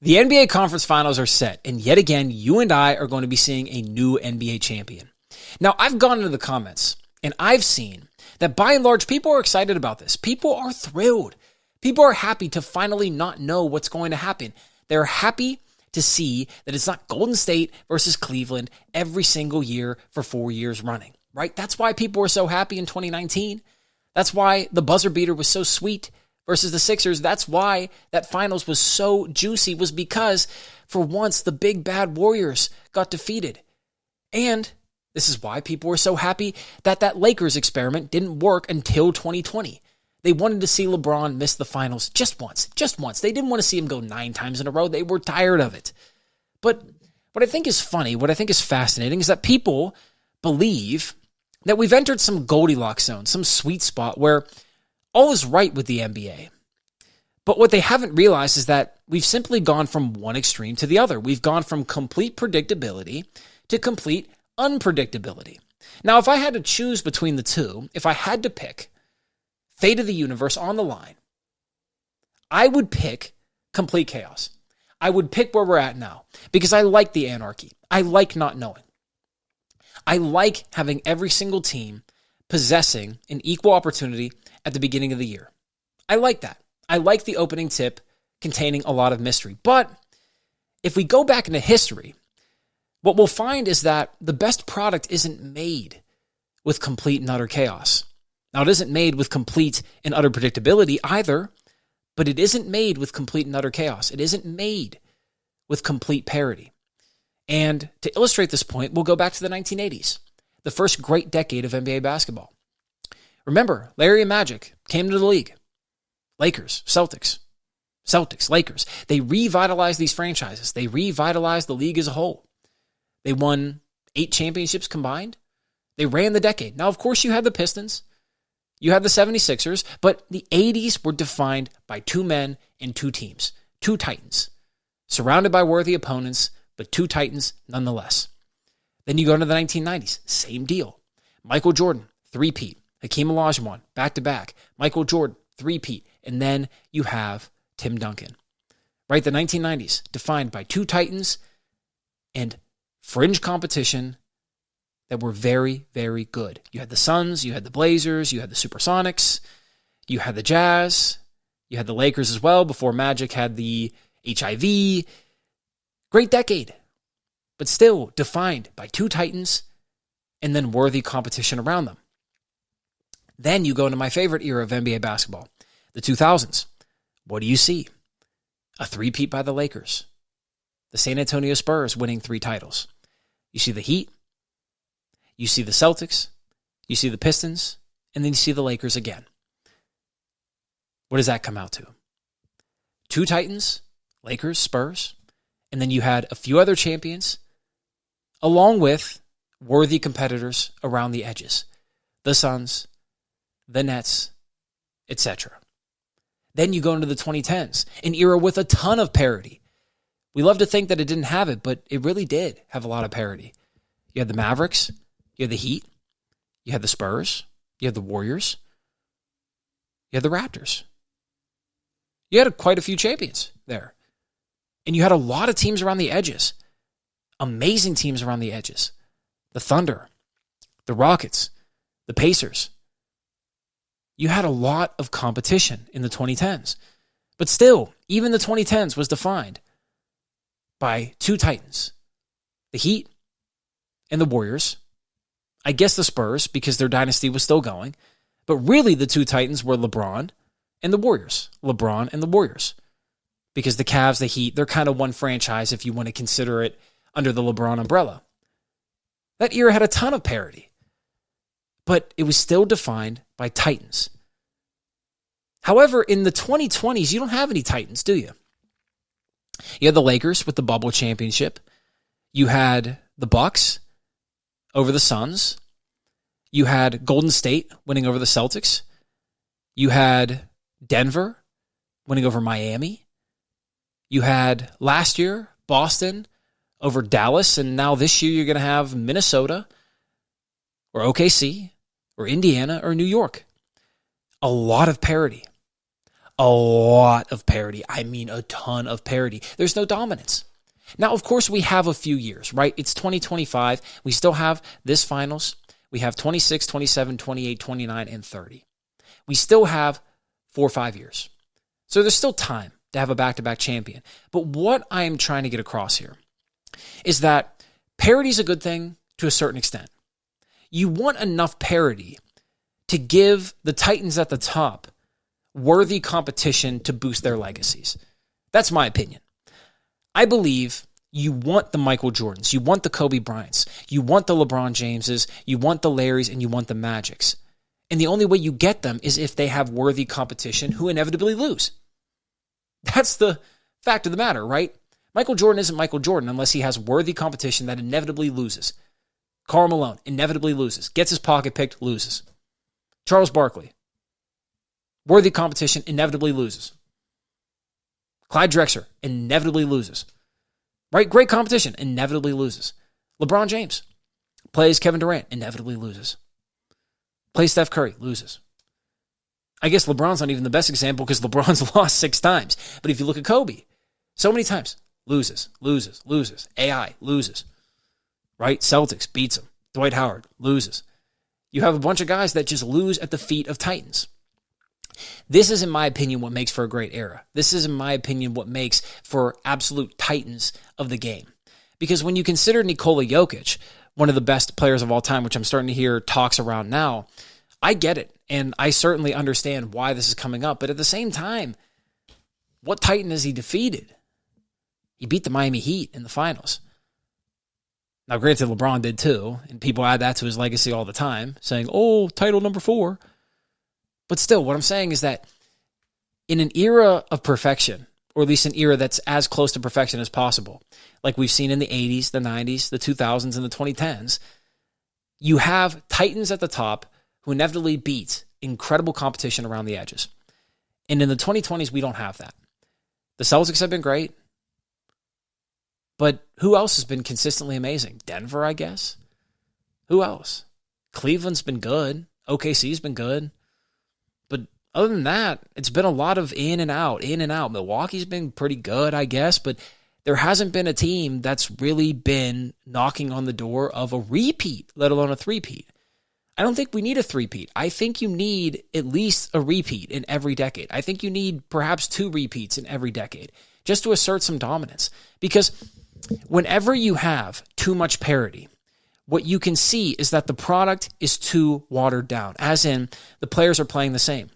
The NBA Conference Finals are set, and yet again, you and I are going to be seeing a new NBA champion. Now, I've gone into the comments, and I've seen that by and large, people are excited about this. People are thrilled. People are happy to finally not know what's going to happen. They're happy to see that it's not Golden State versus Cleveland every single year for 4 years running, right? That's why people were so happy in 2019. That's why the buzzer beater was so sweet versus the Sixers. That's why that finals was so juicy, was because for once the big bad Warriors got defeated. And this is why people were so happy that that Lakers experiment didn't work until 2020. They wanted to see LeBron miss the finals just once. They didn't want to see him go 9 times in a row. They were tired of it. But what I think is funny, what I think is fascinating is that people believe that we've entered some Goldilocks zone, some sweet spot where all is right with the NBA. But what they haven't realized is that we've simply gone from one extreme to the other. We've gone from complete predictability to complete unpredictability. Now, if I had to choose between the two, if I had to pick fate of the universe on the line, I would pick complete chaos. I would pick where we're at now because I like the anarchy. I like not knowing. I like having every single team possessing an equal opportunity at the beginning of the year. I like that. I like the opening tip containing a lot of mystery. But if we go back into history, what we'll find is that the best product isn't made with complete and utter chaos. Now, it isn't made with complete and utter predictability either, but it isn't made with complete and utter chaos. It isn't made with complete parity. And to illustrate this point, we'll go back to the 1980s, the first great decade of NBA basketball. Remember, Larry and Magic came to the league. Lakers, Celtics, Lakers. They revitalized these franchises. They revitalized the league as a whole. They won 8 championships combined. They ran the decade. Now, of course, you had the Pistons. You had the 76ers. But the 80s were defined by 2 men and 2 teams. 2 titans. Surrounded by worthy opponents, but 2 titans nonetheless. Then you go into the 1990s. Same deal. Michael Jordan, 3-peat. Hakeem Olajuwon, back-to-back. Michael Jordan, 3-peat. And then you have Tim Duncan. Right? The 1990s, defined by 2 titans and fringe competition that were very, very good. You had the Suns, you had the Blazers, you had the Supersonics, you had the Jazz, you had the Lakers as well before Magic had the HIV. Great decade, but still defined by 2 titans and then worthy competition around them. Then you go into my favorite era of NBA basketball, the 2000s. What do you see? A 3-peat by the Lakers. The San Antonio Spurs winning 3 titles. You see the Heat. You see the Celtics. You see the Pistons. And then you see the Lakers again. What does that come out to? 2 titans, Lakers, Spurs. And then you had a few other champions, along with worthy competitors around the edges. The Suns, the Nets, etc. Then you go into the 2010s, an era with a ton of parity. We love to think that it didn't have it, but it really did have a lot of parity. You had the Mavericks, you had the Heat, you had the Spurs, you had the Warriors, you had the Raptors. You had quite a few champions there. And you had a lot of teams around the edges. Amazing teams around the edges. The Thunder, the Rockets, the Pacers. You had a lot of competition in the 2010s. But still, even the 2010s was defined by 2 titans. The Heat and the Warriors. I guess the Spurs, because their dynasty was still going. But really the 2 titans were LeBron and the Warriors. LeBron and the Warriors. Because the Cavs, the Heat, they're kind of one franchise if you want to consider it under the LeBron umbrella. That era had a ton of parity. But it was still defined by titans. However, in the 2020s, you don't have any titans, do you? You had the Lakers with the bubble championship. You had the Bucks over the Suns. You had Golden State winning over the Celtics. You had Denver winning over Miami. You had last year Boston over Dallas, and now this year you're going to have Minnesota or OKC or Indiana or New York. A lot of parity. A lot of parity. I mean, a ton of parity. There's no dominance. Now, of course, we have a few years, right? It's 2025. We still have this finals. We have 26, 27, 28, 29, and 30. We still have 4 or 5 years. So there's still time to have a back-to-back champion. But what I'm trying to get across here is that parity is a good thing to a certain extent. You want enough parity to give the Titans at the top worthy competition to boost their legacies. That's my opinion. I believe you want the Michael Jordans, you want the Kobe Bryants, you want the LeBron Jameses, you want the Larrys, and you want the Magics. And the only way you get them is if they have worthy competition who inevitably lose. That's the fact of the matter, right? Michael Jordan isn't Michael Jordan unless he has worthy competition that inevitably loses. Karl Malone inevitably loses. Gets his pocket picked, loses. Charles Barkley. Worthy competition inevitably loses. Clyde Drexler inevitably loses. Right? Great competition inevitably loses. LeBron James plays Kevin Durant, inevitably loses. Plays Steph Curry, loses. I guess LeBron's not even the best example because LeBron's lost 6 times. But if you look at Kobe, so many times, loses. AI, loses. Right? Celtics, beats him. Dwight Howard, loses. You have a bunch of guys that just lose at the feet of Titans. This is, in my opinion, what makes for a great era. This is, in my opinion, what makes for absolute Titans of the game. Because when you consider Nikola Jokic, one of the best players of all time, which I'm starting to hear talks around now, I get it. And I certainly understand why this is coming up. But at the same time, what Titan has he defeated? He beat the Miami Heat in the finals. Now, granted, LeBron did too. And people add that to his legacy all the time, saying, oh, title number 4. But still, what I'm saying is that in an era of perfection, or at least an era that's as close to perfection as possible, like we've seen in the 80s, the 90s, the 2000s, and the 2010s, you have Titans at the top who inevitably beat incredible competition around the edges. And in the 2020s, we don't have that. The Celtics have been great, but who else has been consistently amazing? Denver, I guess. Who else? Cleveland's been good. OKC's been good. Other than that, it's been a lot of in and out. Milwaukee's been pretty good, I guess, but there hasn't been a team that's really been knocking on the door of a repeat, let alone a three-peat. I don't think we need a three-peat. I think you need at least a repeat in every decade. I think you need perhaps 2 repeats in every decade just to assert some dominance. Because whenever you have too much parity, what you can see is that the product is too watered down, as in the players are playing the same.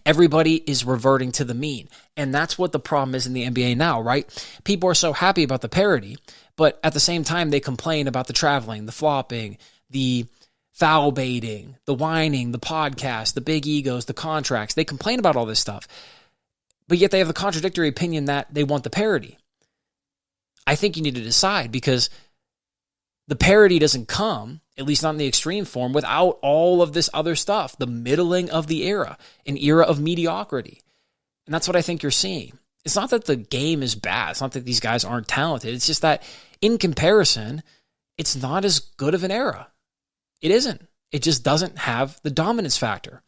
Everybody is reverting to the mean. And that's what the problem is in the NBA now, right? People are so happy about the parity, but at the same time, they complain about the traveling, the flopping, the foul baiting, the whining, the podcast, the big egos, the contracts. They complain about all this stuff, but yet they have the contradictory opinion that they want the parity. I think you need to decide, because the parity doesn't come, at least not in the extreme form, without all of this other stuff, the middling of the era, an era of mediocrity. And that's what I think you're seeing. It's not that the game is bad. It's not that these guys aren't talented. It's just that in comparison, it's not as good of an era. It isn't. It just doesn't have the dominance factor.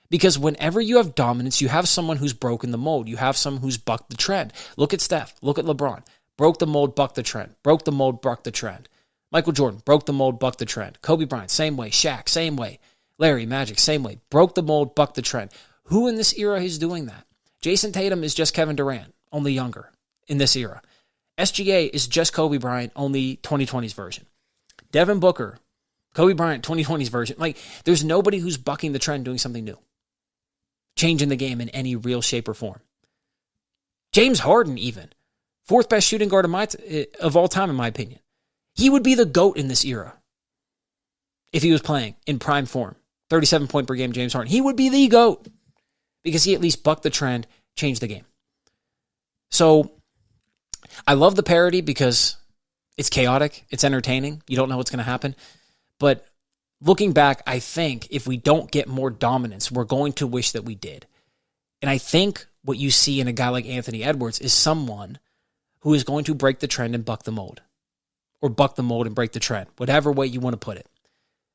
Because whenever you have dominance, you have someone who's broken the mold. You have someone who's bucked the trend. Look at Steph. Look at LeBron. Broke the mold, bucked the trend. Broke the mold, bucked the trend. Michael Jordan, broke the mold, bucked the trend. Kobe Bryant, same way. Shaq, same way. Larry, Magic, same way. Broke the mold, bucked the trend. Who in this era is doing that? Jason Tatum is just Kevin Durant, only younger in this era. SGA is just Kobe Bryant, only 2020's version. Devin Booker, Kobe Bryant, 2020's version. Like, there's nobody who's bucking the trend, doing something new, changing the game in any real shape or form. James Harden, even. 4th best shooting guard of all time, in my opinion. He would be the GOAT in this era if he was playing in prime form. 37 point per game, James Harden. He would be the GOAT because he at least bucked the trend, changed the game. So I love the parody because it's chaotic, it's entertaining. You don't know what's going to happen. But looking back, I think if we don't get more dominance, we're going to wish that we did. And I think what you see in a guy like Anthony Edwards is someone who is going to break the trend and buck the mold. Or buck the mold and break the trend, whatever way you want to put it.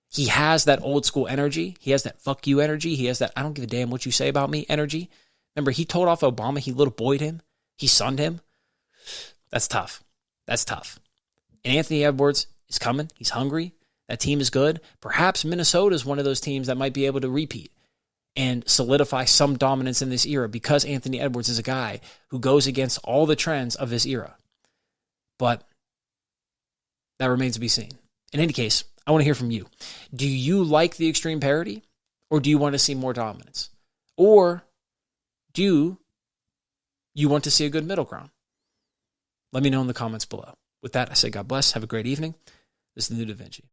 He has that old school energy. He has that fuck you energy. He has that I don't give a damn what you say about me energy. Remember, he told off Obama, he little boyed him, he sunned him. That's tough. That's tough. And Anthony Edwards is coming. He's hungry. That team is good. Perhaps Minnesota is one of those teams that might be able to repeat and solidify some dominance in this era because Anthony Edwards is a guy who goes against all the trends of this era. But that remains to be seen. In any case, I want to hear from you. Do you like the extreme parity, or do you want to see more dominance? Or do you want to see a good middle ground? Let me know in the comments below. With that, I say God bless. Have a great evening. This is the New Da Vinci.